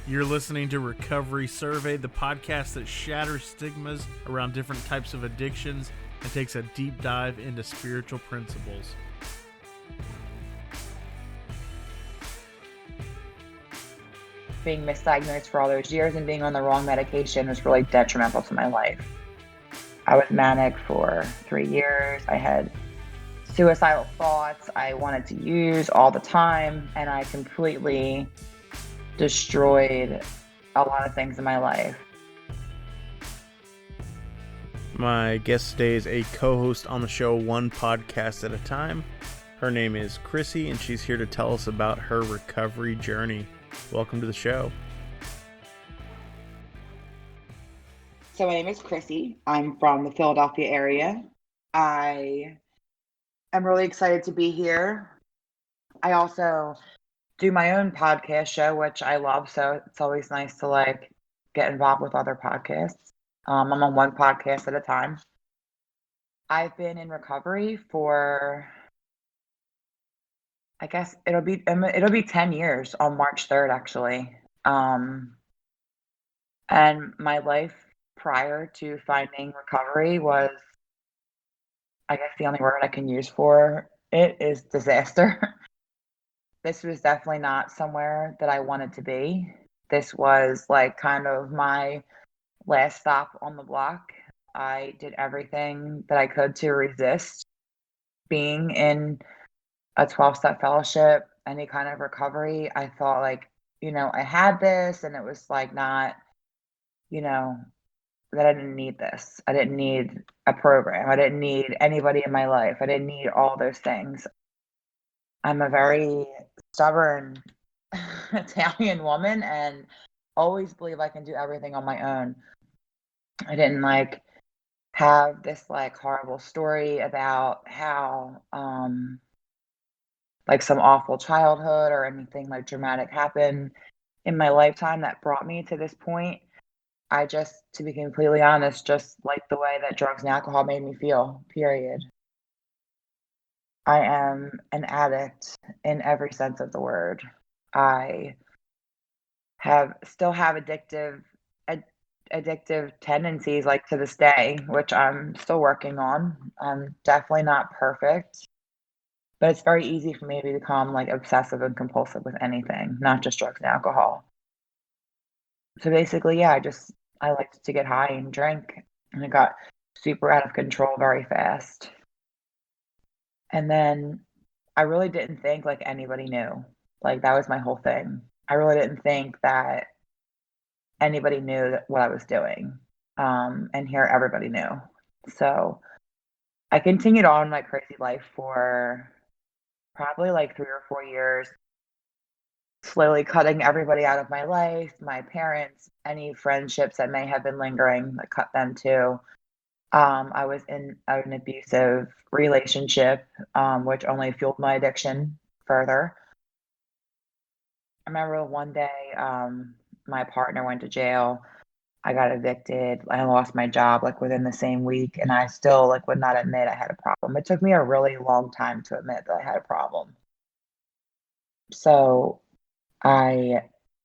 You're listening to Recovery Survey, the podcast that shatters stigmas around different types of addictions and takes a deep dive into spiritual principles. Being misdiagnosed for all those years and being on the wrong medication was really detrimental to my life. I was manic for 3 years. I had suicidal thoughts. I wanted to use all the time, and I completely destroyed a lot of things in my life. My guest today is a co-host on the show One Podcast at a Time. Her name is Chrissy, and she's here to tell us about her recovery journey. Welcome to the show. So my name is Chrissy. I'm from the Philadelphia area. I am really excited to be here. I also do my own podcast show, which I love. So it's always nice to get involved with other podcasts. I'm on one podcast at a time. I've been in recovery for, I guess it'll be 10 years on March 3rd, actually. And my life prior to finding recovery was, I guess the only word I can use for it is disaster. This was definitely not somewhere that I wanted to be. This was kind of my last stop on the block. I did everything that I could to resist being in a 12-step fellowship, any kind of recovery. I thought I had this, and it was not, that I didn't need this. I didn't need a program. I didn't need anybody in my life. I didn't need all those things. I'm a very stubborn Italian woman and always believe I can do everything on my own. I didn't have this horrible story about how some awful childhood or anything dramatic happened in my lifetime that brought me to this point. I just, to be completely honest, just like the way that drugs and alcohol made me feel, period. I am an addict in every sense of the word. I still have addictive tendencies to this day, which I'm still working on. I'm definitely not perfect, but it's very easy for me to become obsessive and compulsive with anything, not just drugs and alcohol. So basically, yeah, I liked to get high and drink, and it got super out of control very fast. And then I really didn't think anybody knew. That was my whole thing. I really didn't think that anybody knew what I was doing. And here everybody knew. So I continued on my crazy life for probably 3 or 4 years, slowly cutting everybody out of my life, my parents, any friendships that may have been lingering, I cut them too. I was in an abusive relationship, which only fueled my addiction further. I remember one day, my partner went to jail. I got evicted. I lost my job within the same week, and I still would not admit I had a problem. It took me a really long time to admit that I had a problem. So I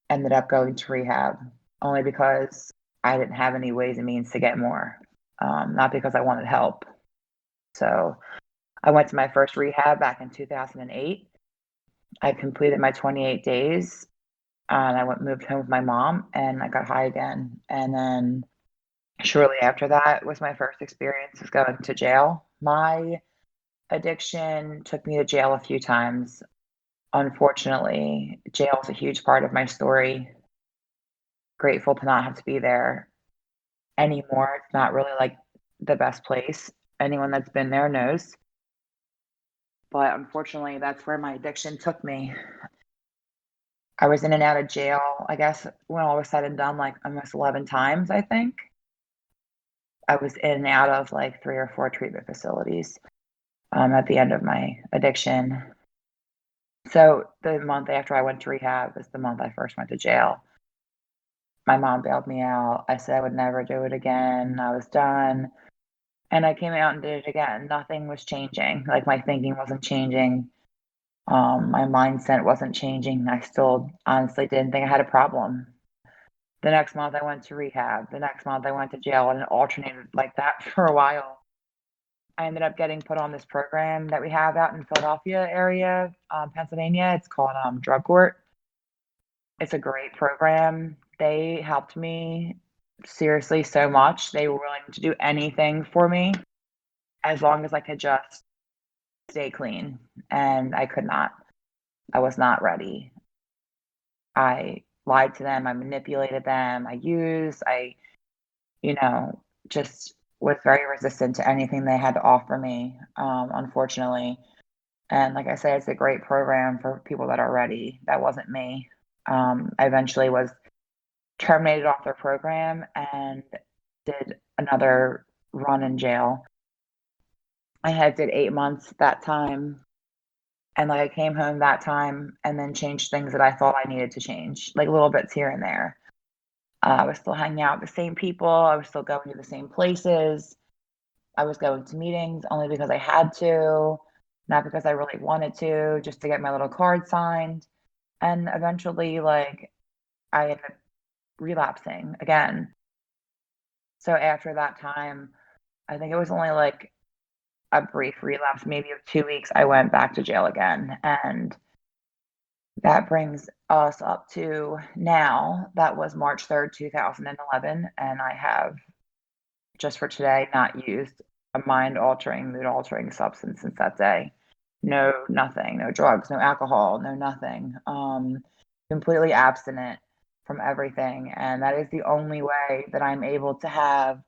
ended up going to rehab only because I didn't have any ways and means to get more, not because I wanted help. So I went to my first rehab back in 2008. I completed my 28 days, and I moved home with my mom, and I got high again. And then shortly after that was my first experience of going to jail. My addiction took me to jail a few times. Unfortunately, jail is a huge part of my story. Grateful to not have to be there anymore. It's not really the best place. Anyone that's been there knows. But unfortunately, that's where my addiction took me. I was in and out of jail, I guess, when all was said and done, almost 11 times, I think. I was in and out of 3 or 4 treatment facilities at the end of my addiction. So the month after I went to rehab is the month I first went to jail. My mom bailed me out. I said I would never do it again. I was done. And I came out and did it again. Nothing was changing. My thinking wasn't changing. My mindset wasn't changing. I still honestly didn't think I had a problem. The next month I went to rehab. The next month I went to jail, and it alternated like that for a while. I ended up getting put on this program that we have out in Philadelphia area, Pennsylvania. It's called Drug Court. It's a great program. They helped me seriously so much. They were willing to do anything for me as long as I could just stay clean. And I could not. I was not ready. I lied to them. I manipulated them. You know, just was very resistant to anything they had to offer me, unfortunately. And like I said, it's a great program for people that are ready. That wasn't me. I eventually was terminated off their program and did another run in jail. I had did 8 months that time, and like I came home that time and then changed things that I thought I needed to change, like little bits here and there. I was still hanging out with the same people. I was still going to the same places. I was going to meetings only because I had to, not because I really wanted to, just to get my little card signed. And eventually, like, I ended up relapsing again. So after that time, I think it was only like a brief relapse, maybe of 2 weeks, I went back to jail again. And that brings us up to now. That was March 3rd, 2011. And I have, just for today, not used a mind altering, mood altering substance since that day. No, nothing, no drugs, no alcohol, no nothing. Completely abstinent from everything. And that is the only way that I'm able to have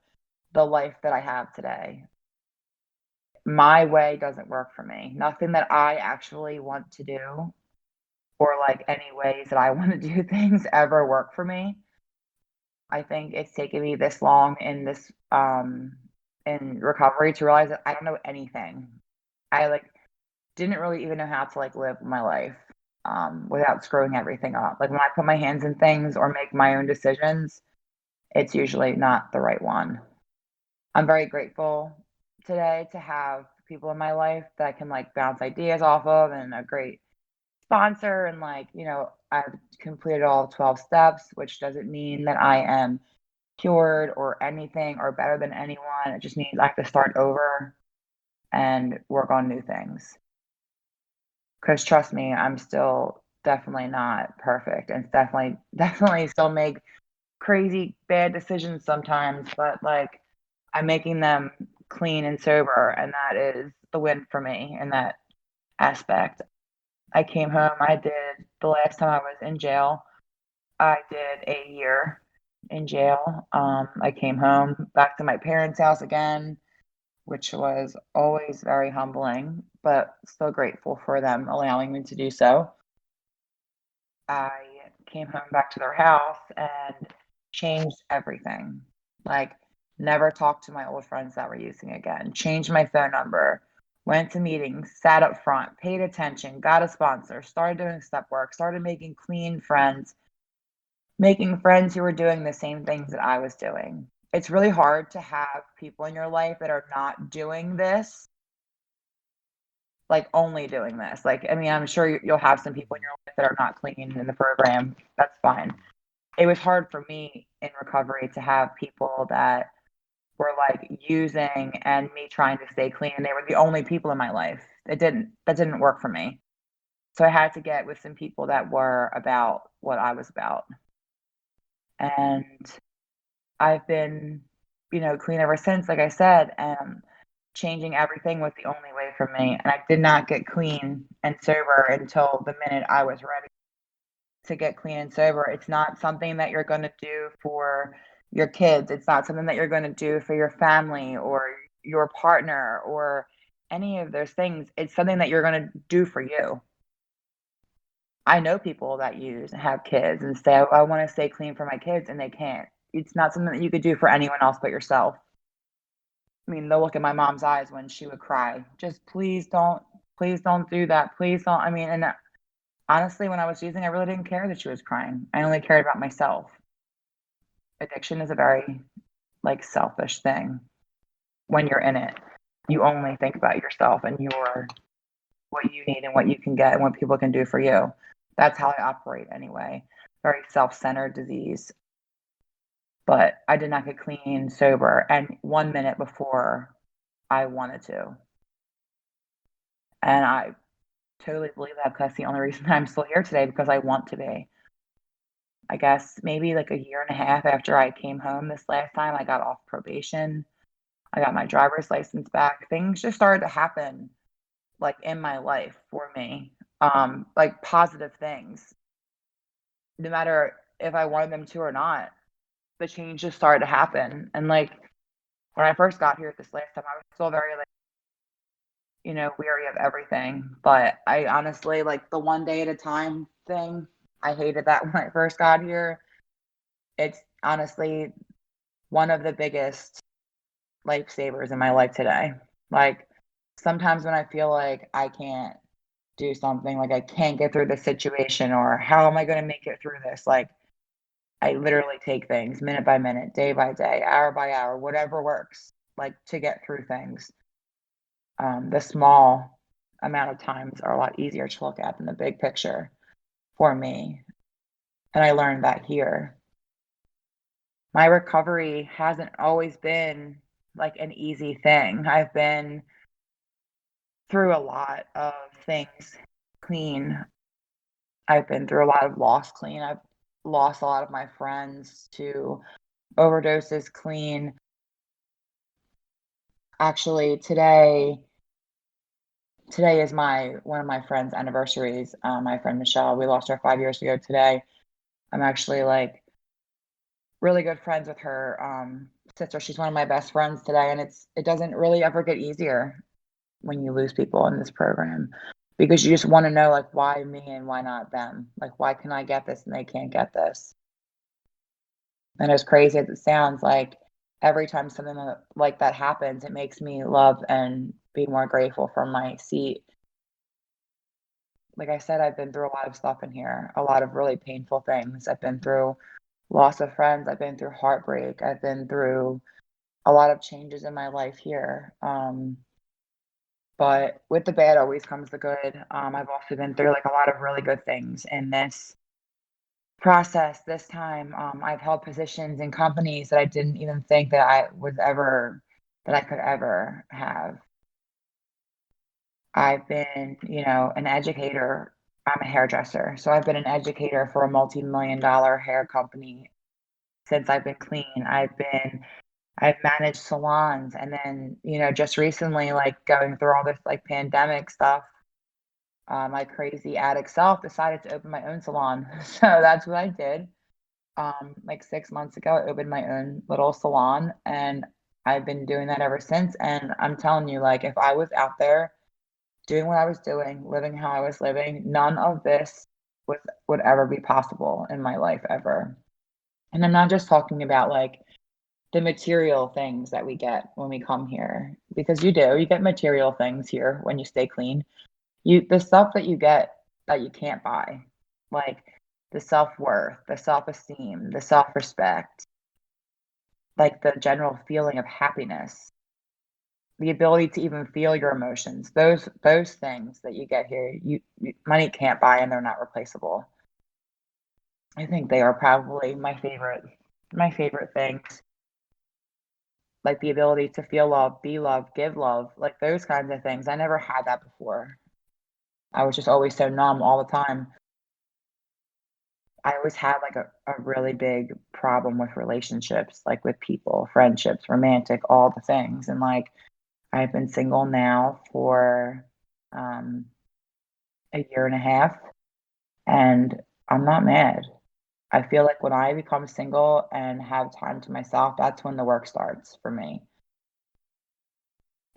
the life that I have today. My way doesn't work for me. Nothing that I actually want to do, or like any ways that I want to do things, ever work for me. I think it's taken me this long in this in recovery to realize that I don't know anything. I like didn't really even know how to like live my life without screwing everything up. Like when I put my hands in things or make my own decisions, it's usually not the right one. I'm very grateful today to have people in my life that I can like bounce ideas off of, and a great sponsor. And like, I've completed all 12 steps, which doesn't mean that I am cured or anything or better than anyone. It just means I have to start over and work on new things. Because trust me, I'm still definitely not perfect, and definitely still make crazy bad decisions sometimes, but like I'm making them clean and sober, and that is the win for me in that aspect. I came home, I did the last time I was in jail, I did a year in jail. I came home back to my parents' house again, which was always very humbling, but still grateful for them allowing me to do so. I came home back to their house and changed everything. Like, never talked to my old friends that were using again, changed my phone number, went to meetings, sat up front, paid attention, got a sponsor, started doing step work, started making clean friends, making friends who were doing the same things that I was doing. It's really hard to have people in your life that are not doing this, like only doing this. Like, I mean, I'm sure you'll have some people in your life that are not clean in the program. That's fine. It was hard for me in recovery to have people that were like using and me trying to stay clean, and they were the only people in my life. That didn't work for me. So I had to get with some people that were about what I was about. And I've been, clean ever since, like I said, and changing everything was the only way for me. And I did not get clean and sober until the minute I was ready to get clean and sober. It's not something that you're going to do for your kids. It's not something that you're going to do for your family or your partner or any of those things. It's something that you're going to do for you. I know people that use and have kids and say, "Oh, I want to stay clean for my kids," and they can't. It's not something that you could do for anyone else but yourself. I mean, they'll look at my mom's eyes when she would cry. Just please don't do that. Please don't. I mean, and honestly, when I was using, I really didn't care that she was crying. I only cared about myself. Addiction is a very like selfish thing. When you're in it, you only think about yourself and your what you need and what you can get and what people can do for you. That's how I operate anyway. Very self-centered disease. but I did not get clean, sober, and 1 minute before I wanted to. And I totally believe that because that's the only reason I'm still here today because I want to be. I guess maybe like a year and a half after I came home this last time, I got off probation. I got my driver's license back. Things just started to happen like in my life for me. Like positive things. No matter if I wanted them to or not, the change just started to happen. And like when I first got here this last time, I was still very like, weary of everything. But I honestly like the one day at a time thing. I hated that when I first got here. It's honestly one of the biggest lifesavers in my life today. Like sometimes when I feel like I can't do something, like I can't get through this situation, or how am I going to make it through this? Like I literally take things minute by minute, day by day, hour by hour, whatever works, like to get through things. The small amount of times are a lot easier to look at than the big picture for me. And I learned that here. My recovery hasn't always been like an easy thing. I've been through a lot of things clean. I've been through a lot of loss clean. I've lost a lot of my friends to overdoses clean. Actually, today is my one of my friends' anniversaries. My friend Michelle, we lost her 5 years ago today. I'm actually like really good friends with her sister. She's one of my best friends today, and it doesn't really ever get easier when you lose people in this program because you just want to know like why me and why not them? Like why can I get this and they can't get this? And as crazy as it sounds, like every time something like that happens, it makes me love and be more grateful for my seat. Like I said, I've been through a lot of stuff in here, a lot of really painful things. I've been through loss of friends. I've been through heartbreak. I've been through a lot of changes in my life here. But with the bad always comes the good. I've also been through like a lot of really good things in this process this time. I've held positions in companies that I didn't even think that I could ever have. I've been, an educator. I'm a hairdresser. So I've been an educator for a multi-million-dollar hair company since I've been clean. I've managed salons, and then, just recently, like going through all this like pandemic stuff, my crazy addict self decided to open my own salon. So that's what I did. Like 6 months ago, I opened my own little salon, and I've been doing that ever since. And I'm telling you, like, if I was out there doing what I was doing, living how I was living, none of this would ever be possible in my life ever. And I'm not just talking about like the material things that we get when we come here, because you get material things here when you stay clean. The stuff that you get that you can't buy, like the self-worth, the self-esteem, the self-respect, like the general feeling of happiness, the ability to even feel your emotions, those things that you get here, money can't buy, and they're not replaceable. I think they are probably my favorite things, like the ability to feel love, be loved, give love, like those kinds of things. I never had that before. I was just always so numb all the time. I always had like a really big problem with relationships, like with people, friendships, romantic, all the things. And like I've been single now for um, a year and a half, and I'm not mad. I feel like when I become single and have time to myself, that's when the work starts for me.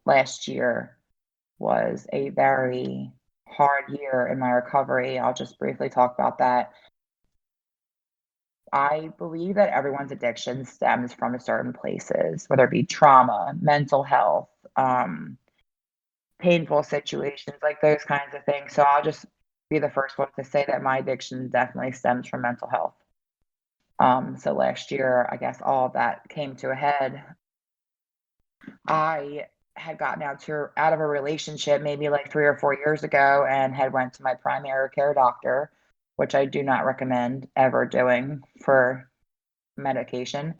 Last year was a very hard year in my recovery. I'll just briefly talk about that. I believe that everyone's addiction stems from certain places, whether it be trauma, mental health, painful situations, like those kinds of things. So I'll just be the first one to say that my addiction definitely stems from mental health. So last year, I guess all of that came to a head. I had gotten out of a relationship maybe like 3 or 4 years ago, and had went to my primary care doctor, which I do not recommend ever doing for medication.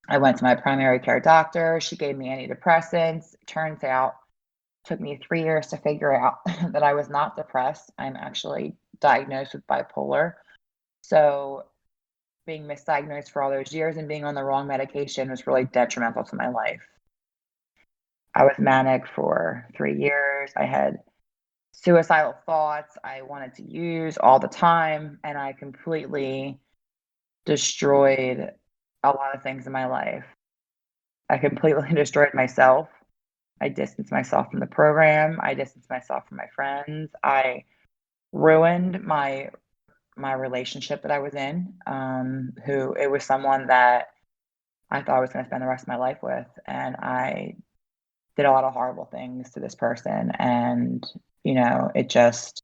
I went to my primary care doctor. She gave me antidepressants. Turns out, it took me 3 years to figure out that I was not depressed. I'm actually diagnosed with bipolar. So being misdiagnosed for all those years and being on the wrong medication was really detrimental to my life. I was manic for 3 years. I had suicidal thoughts. I wanted to use all the time, and I completely destroyed a lot of things in my life. I completely destroyed myself. I distanced myself from the program. I distanced myself from my friends. I ruined my relationship that I was in. Who it was someone that I thought I was going to spend the rest of my life with, and I did a lot of horrible things to this person. And it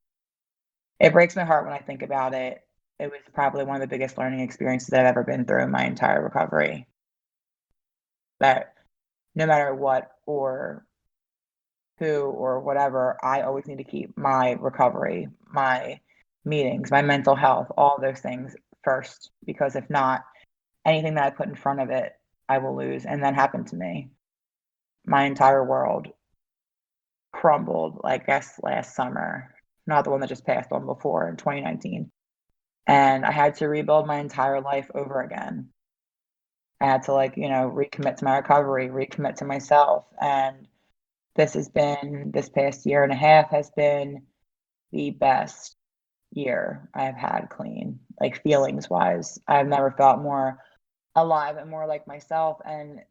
breaks my heart when I think about it. It was probably one of the biggest learning experiences that I've ever been through in my entire recovery. That no matter what or who or whatever, I always need to keep my recovery, my meetings, my mental health, all those things first. Because if not, anything that I put in front of it, I will lose. And that happened to me. My entire world crumbled, I guess, last summer, not the one that just passed on before in 2019. And I had to rebuild my entire life over again. I had to, recommit to my recovery, recommit to myself. And this past year and a half has been the best year I've had clean, like feelings wise. I've never felt more alive and more like myself. And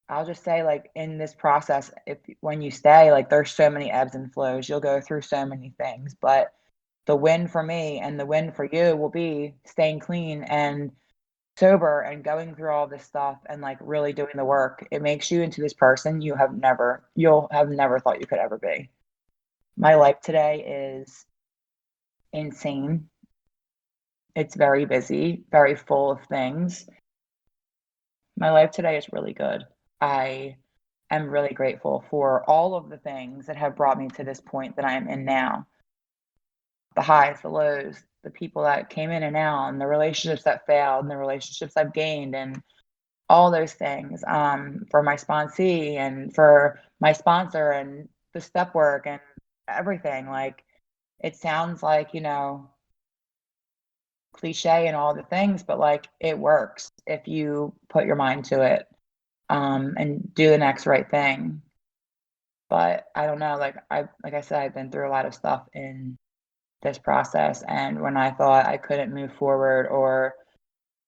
I'll just say, like, in this process, if when you stay, like, there's so many ebbs and flows. You'll go through so many things, but the win for me and the win for you will be staying clean and sober and going through all this stuff and like really doing the work. It makes you into this person you'll have never thought you could ever be. My life today is insane. It's very busy, very full of things. My life today is really good. I am really grateful for all of the things that have brought me to this point that I am in now. The highs, the lows, the people that came in and out, and the relationships that failed, and the relationships I've gained, and all those things, for my sponsee and for my sponsor and the step work and everything. Like, it sounds like, cliche and all the things, but like it works if you put your mind to it, and do the next right thing. But I don't know, like I said, I've been through a lot of stuff in this process, and when I thought I couldn't move forward or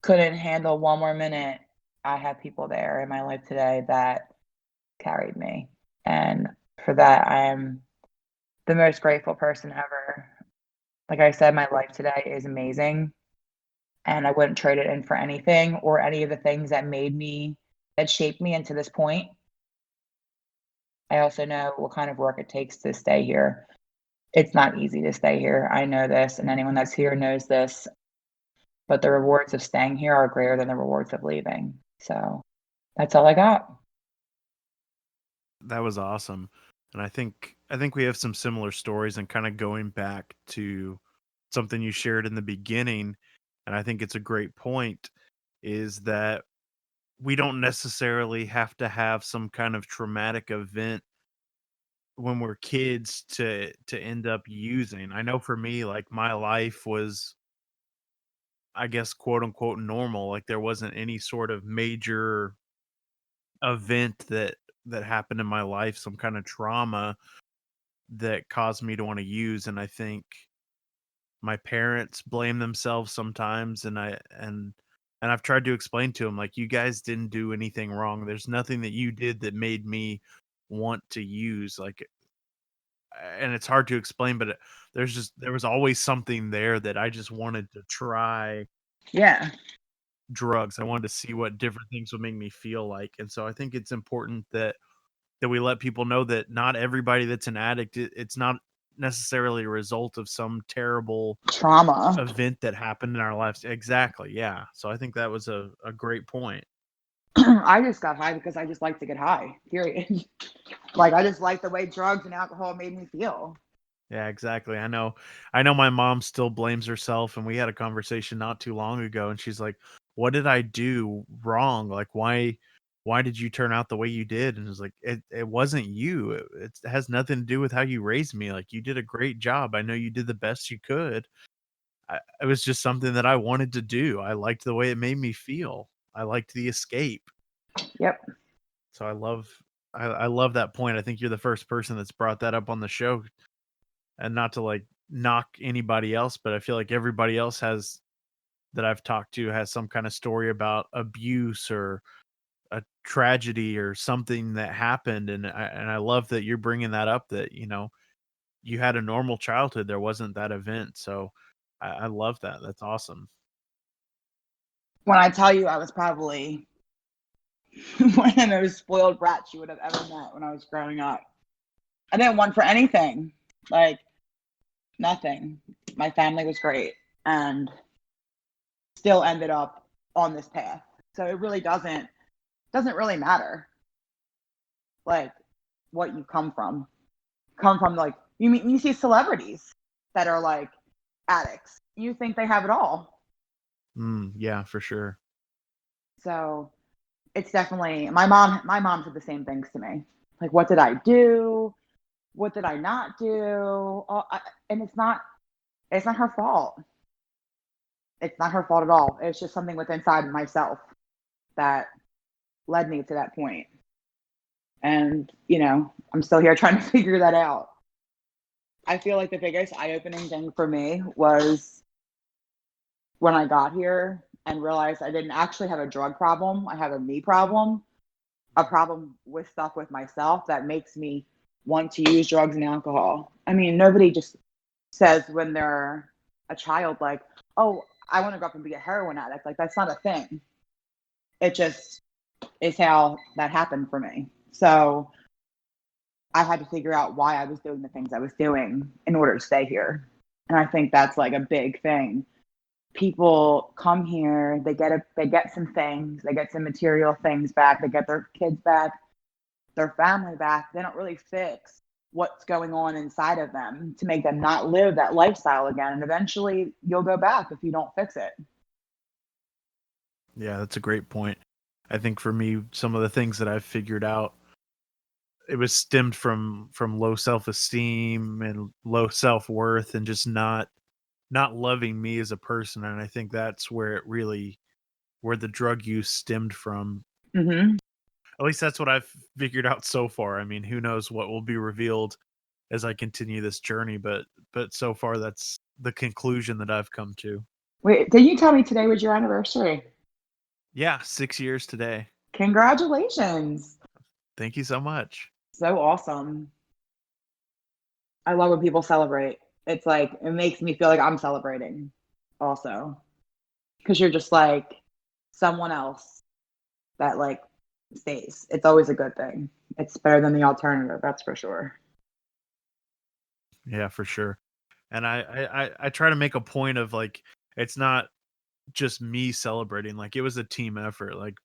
couldn't handle one more minute, I have people there in my life today that carried me. And for that, I am the most grateful person ever. Like I said, my life today is amazing, and I wouldn't trade it in for anything or any of the things that shaped me into this point. I also know what kind of work it takes to stay here. It's not easy to stay here. I know this, and anyone that's here knows this. But the rewards of staying here are greater than the rewards of leaving. So that's all I got. That was awesome. And I think we have some similar stories, and kind of going back to something you shared in the beginning, and I think it's a great point, is that we don't necessarily have to have some kind of traumatic event when we're kids to end up using. I know for me, like, my life was, I guess, quote unquote normal. Like, there wasn't any sort of major event that happened in my life, some kind of trauma that caused me to want to use. And I think my parents blame themselves sometimes, and I've tried to explain to them, like, you guys didn't do anything wrong. There's nothing that you did that made me want to use. Like, and it's hard to explain, but there was always something there that I just wanted to try Yeah. drugs. I wanted to see what different things would make me feel like. And so I think it's important that we let people know that not everybody that's an addict, it's not necessarily a result of some terrible Trauma. event that happened in our lives. Exactly. Yeah. So I think that was a great point. I just got high because I just like to get high, period. Like, I just like the way drugs and alcohol made me feel. Yeah, exactly. I know my mom still blames herself, and we had a conversation not too long ago, and she's like, what did I do wrong? Like, why did you turn out the way you did? And it's like, it wasn't you. It has nothing to do with how you raised me. Like, you did a great job. I know you did the best you could. It was just something that I wanted to do. I liked the way it made me feel. I liked the escape. Yep. So I love that point. I think you're the first person that's brought that up on the show, and not to like knock anybody else, but I feel like everybody else has that I've talked to has some kind of story about abuse or a tragedy or something that happened, and I love that you're bringing that up, that, you had a normal childhood, there wasn't that event, so I love that, that's awesome. When I tell you I was probably one of the most spoiled brats you would have ever met when I was growing up. I didn't want for anything, like nothing. My family was great and still ended up on this path. So it really doesn't really matter like what you come from. Come from like you see celebrities that are like addicts. You think they have it all. Yeah, for sure. So it's definitely my mom said the same things to me. Like, what did I do? What did I not do? And it's not her fault. It's not her fault at all. It's just something within inside myself that led me to that point. And, I'm still here trying to figure that out. I feel like the biggest eye-opening thing for me was when I got here and realized I didn't actually have a drug problem. I have a me problem, a problem with stuff with myself that makes me want to use drugs and alcohol. I mean, nobody just says when they're a child, like, oh, I want to grow up and be a heroin addict. Like, that's not a thing. It just is how that happened for me. So I had to figure out why I was doing the things I was doing in order to stay here. And I think that's like a big thing. People come here, they get some things, they get some material things back, they get their kids back, their family back. They don't really fix what's going on inside of them to make them not live that lifestyle again. And eventually you'll go back if you don't fix it. Yeah, that's a great point. I think for me, some of the things that I've figured out, it was stemmed from low self-esteem and low self-worth, and just not loving me as a person, and I think that's where the drug use stemmed from. Hmm. At least that's what I've figured out so far. I mean, who knows what will be revealed as I continue this journey, but so far that's the conclusion that I've come to. Wait, did you tell me today was your anniversary? Yeah, 6 years today. Congratulations. Thank you so much. So awesome. I love when people celebrate. It's like, it makes me feel like I'm celebrating also. Because you're just like someone else that like stays. It's always a good thing. It's better than the alternative, that's for sure. Yeah, for sure. And I try to make a point of, like, it's not just me celebrating, like, it was a team effort, like,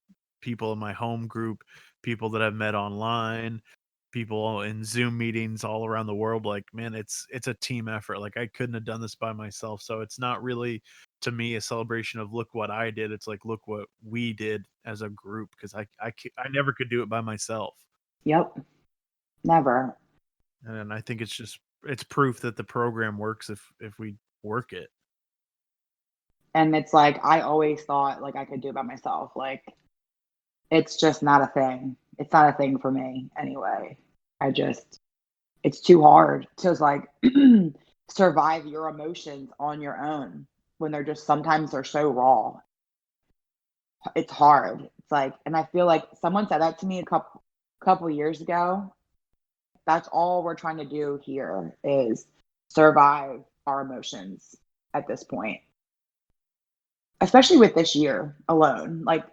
people in my home group, people that I've met online, people in Zoom meetings all around the world, like, man, it's a team effort, like, I couldn't have done this by myself, so it's not really, to me, a celebration of, "Look what I did," it's like, "Look what we did as a group," 'cause I never could do it by myself, Yep. Never. and I think it's proof that the program works if we work it. And it's like I always thought like I could do it by myself. Like it's just not a thing. It's not a thing for me anyway. I just it's too hard to like survive your emotions on your own when they're just sometimes they're so raw. It's hard. It's like, and I feel like someone said that to me a couple years ago. That's all we're trying to do here is survive our emotions at this point, especially with this year alone. Like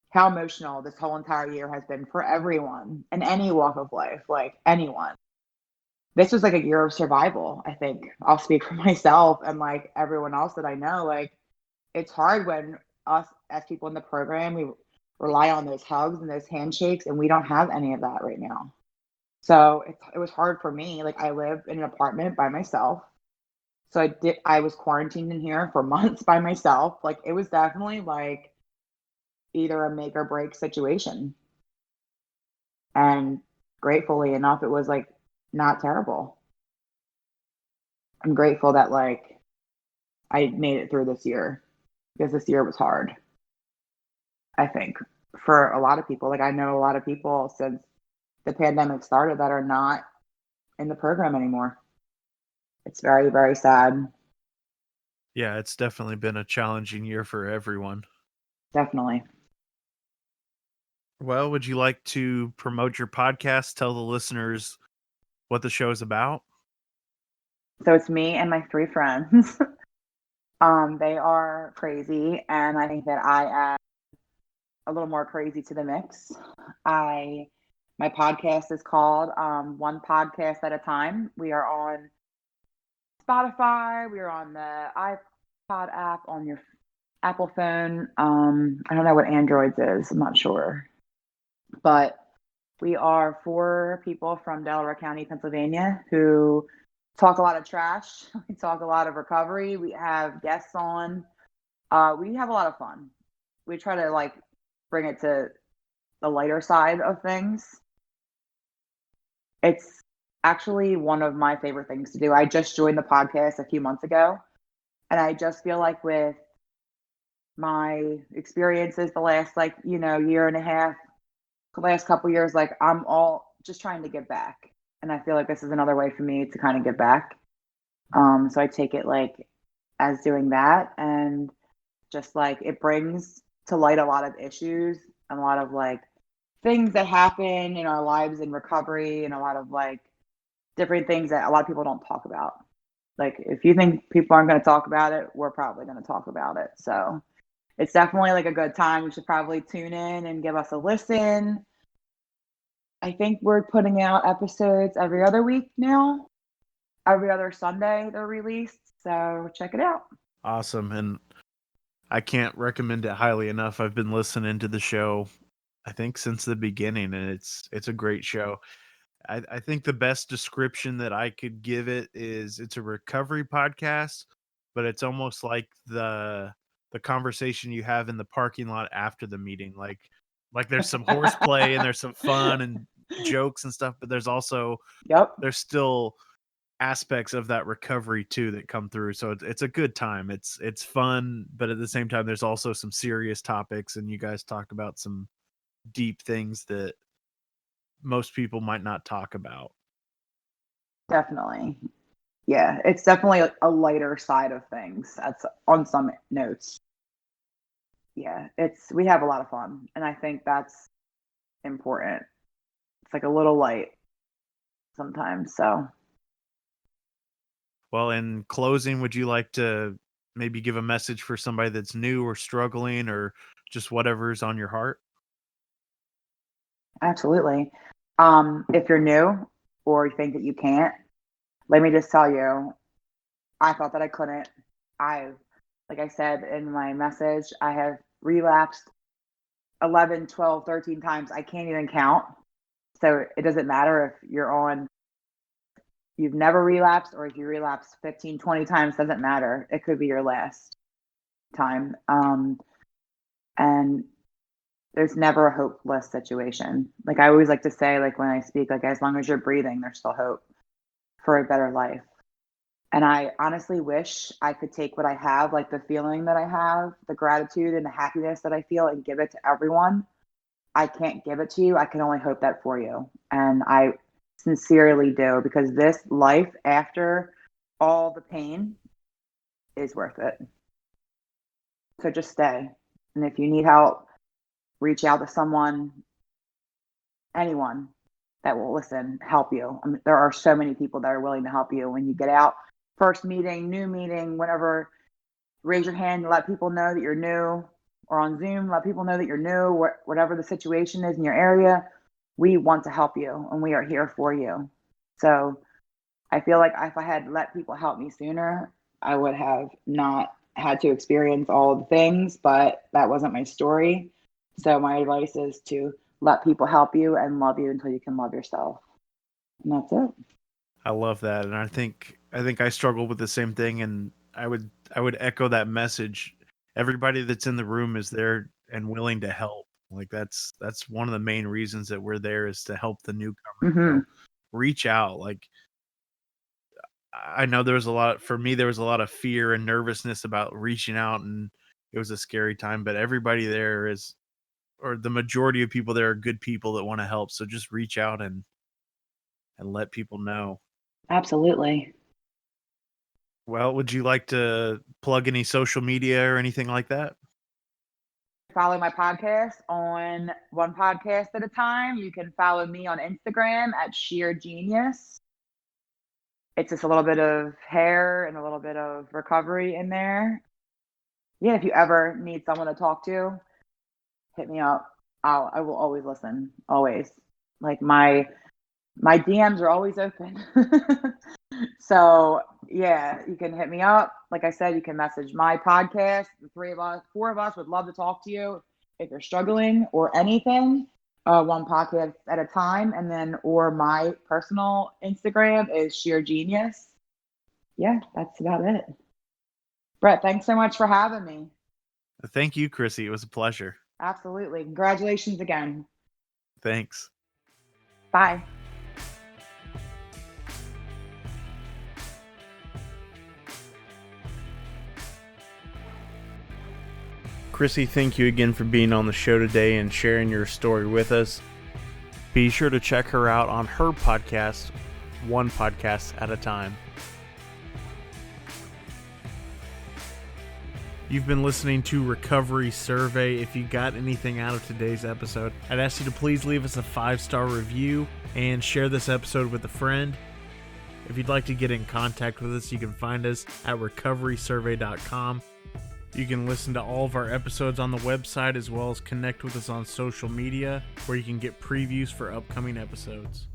how emotional this whole entire year has been for everyone in any walk of life, like anyone. This was like a year of survival, I think. I'll speak for myself and like everyone else that I know. Like it's hard when us as people in the program, we rely on those hugs and those handshakes, and we don't have any of that right now. So it was hard for me. Like I live in an apartment by myself. So I was quarantined in here for months by myself. Like it was definitely like either a make or break situation. And gratefully enough, it was like not terrible. I'm grateful that like I made it through this year because this year was hard, I think, for a lot of people. Like I know a lot of people since the pandemic started that are not in the program anymore. It's very, very sad. Yeah, it's definitely been a challenging year for everyone. Definitely. Well, would you like to promote your podcast, tell the listeners what the show is about? So it's me and my three friends. They are crazy, and I think that I add a little more crazy to the mix. I My podcast is called One Podcast at a Time. We are on Spotify. We are on the iPod app on your Apple phone. I don't know what Androids is. I'm not sure, but we are four people from Delaware County, Pennsylvania, who talk a lot of trash. We talk a lot of recovery. We have guests on. We have a lot of fun. We try to like bring it to the lighter side of things. It's actually one of my favorite things to do. I just joined the podcast a few months ago, and I just feel like with my experiences the last like, year and a half, the last couple years, like I'm all just trying to give back. And I feel like this is another way for me to kind of give back. So I take it like as doing that, and just like it brings to light a lot of issues and a lot of like things that happen in our lives in recovery, and a lot of like different things that a lot of people don't talk about. Like if you think people aren't going to talk about it, we're probably going to talk about it. So it's definitely like a good time. You should probably tune in and give us a listen. I think we're putting out episodes every other week now. Every other Sunday they're released. So check it out. Awesome. And I can't recommend it highly enough. I've been listening to the show, I think, since the beginning, and it's a great show. I think the best description that I could give it is it's a recovery podcast, but it's almost like the conversation you have in the parking lot after the meeting. Like there's some horseplay and there's some fun and jokes and stuff, but Yep. there's still aspects of that recovery too that come through. So it's a good time. It's fun, but at the same time there's also some serious topics, and you guys talk about some deep things that most people might not talk about. Definitely. Yeah. It's definitely a lighter side of things. That's on some notes. Yeah. We have a lot of fun. And I think that's important. It's like a little light sometimes. So Well, in closing, would you like to maybe give a message for somebody that's new or struggling or just whatever's on your heart? absolutely. If you're new or you think that you can't, let me just tell you, I thought that I couldn't. Like I said in my message, I have relapsed 11, 12, 13 times. I can't even count. So it doesn't matter if you've never relapsed, or if you relapse 15, 20 times, doesn't matter. It could be your last time. And there's never a hopeless situation. Like I always like to say, like when I speak, like as long as you're breathing, there's still hope for a better life. And I honestly wish I could take what I have, like the feeling that I have, the gratitude and the happiness that I feel, and give it to everyone. I can't give it to you. I can only hope that for you. And I sincerely do, because this life after all the pain is worth it. So just stay. And if you need help, reach out to someone, anyone that will listen, help you. I mean, there are so many people that are willing to help you when you get out. First meeting, new meeting, whatever, raise your hand and let people know that you're new, or on Zoom, let people know that you're new, whatever the situation is in your area. We want to help you and we are here for you. So I feel like if I had let people help me sooner, I would have not had to experience all the things, but that wasn't my story. So my advice is to let people help you and love you until you can love yourself. And that's it. I love that, and I think I struggle with the same thing, and I would echo that message. Everybody that's in the room is there and willing to help. Like that's one of the main reasons that we're there, is to help the newcomer. Mm-hmm. Reach out. Like, I know there was a lot, for me, there was a lot of fear and nervousness about reaching out, and it was a scary time, but everybody there is, or the majority of people there, are good people that want to help. So just reach out and let people know. Absolutely. Well, would you like to plug any social media or anything like that? Follow my podcast on One Podcast at a Time. You can follow me on Instagram at Sheer Genius. It's just a little bit of hair and a little bit of recovery in there. Yeah, if you ever need someone to talk to, hit me up. I will always listen. Always. Like my DMs are always open. So yeah, you can hit me up. Like I said, you can message my podcast. The four of us would love to talk to you if you're struggling or anything. One podcast at a time, and then or my personal Instagram is Sheer Genius. Yeah, that's about it. Brett, thanks so much for having me. Thank you, Chrissy. It was a pleasure. Absolutely. Congratulations again. Thanks. Bye. Chrissy, thank you again for being on the show today and sharing your story with us. Be sure to check her out on her podcast, One Podcast at a Time. You've been listening to Recovery Survey. If you got anything out of today's episode, I'd ask you to please leave us a 5-star review and share this episode with a friend. If you'd like to get in contact with us, you can find us at recoverysurvey.com. You can listen to all of our episodes on the website, as well as connect with us on social media, where you can get previews for upcoming episodes.